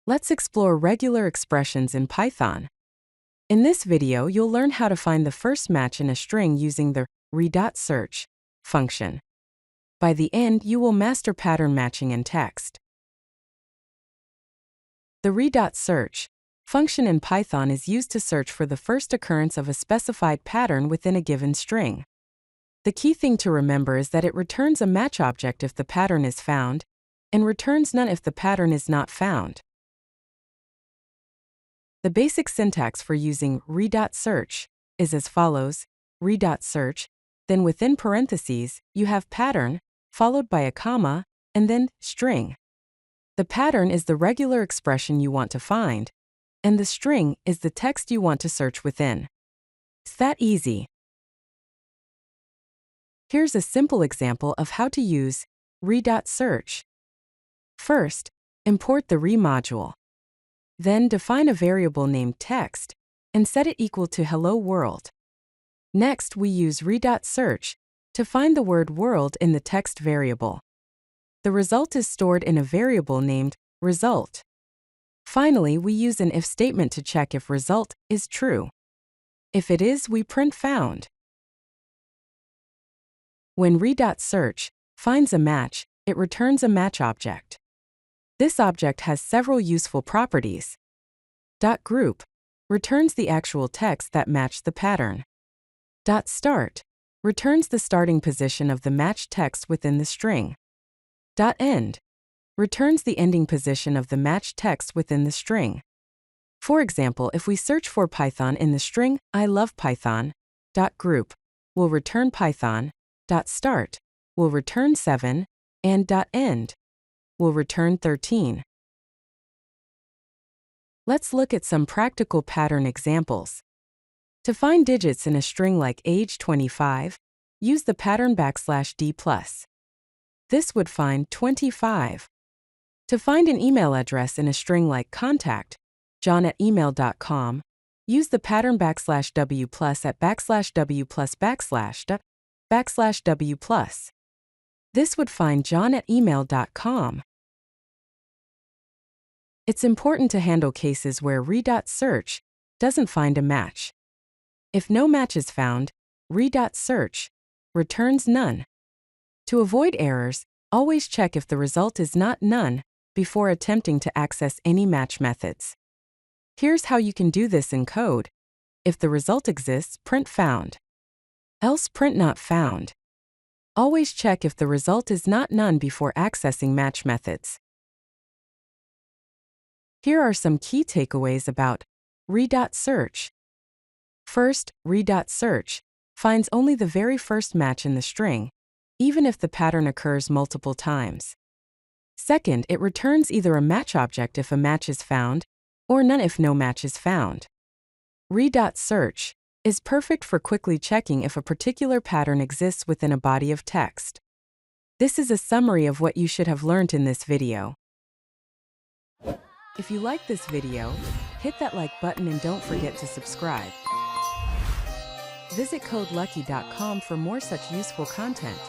Let's explore regular expressions in Python. In this video, you'll learn how to find the first match in a string using the re.search function. By the end, you will master pattern matching in text. The re.search function in Python is used to search for the first occurrence of a specified pattern within a given string. The key thing to remember is that it returns a match object if the pattern is found, and returns none if the pattern is not found. The basic syntax for using re.search is as follows: re.search, then within parentheses, you have pattern, followed by a comma, and then string. The pattern is the regular expression you want to find, and the string is the text you want to search within. It's that easy. Here's a simple example of how to use re.search. First, import the re module. Then define a variable named text and set it equal to hello world. Next, we use re.search to find the word world in the text variable. The result is stored in a variable named result. Finally, we use an if statement to check if result is true. If it is, we print found. When re.search finds a match, it returns a match object. This object has several useful properties. .group returns the actual text that matched the pattern. .start returns the starting position of the matched text within the string. .end returns the ending position of the matched text within the string. For example, if we search for Python in the string I love Python, .group will return Python, .start will return 7, and .end will return 13. Let's look at some practical pattern examples. To find digits in a string like age 25, use the pattern \d+. This would find 25. To find an email address in a string like contact, john@email.com, use the pattern \w+ at \w+\w+. This would find john@email.com. It's important to handle cases where re.search doesn't find a match. If no match is found, re.search returns none. To avoid errors, always check if the result is not none before attempting to access any match methods. Here's how you can do this in code. If the result exists, print found. Else print not found. Always check if the result is not none before accessing match methods. Here are some key takeaways about re.search. First, re.search finds only the very first match in the string, even if the pattern occurs multiple times. Second, it returns either a match object if a match is found, or none if no match is found. Re.search is perfect for quickly checking if a particular pattern exists within a body of text. This is a summary of what you should have learned in this video. If you like this video, hit that like button and don't forget to subscribe. Visit CodeLucky.com for more such useful content.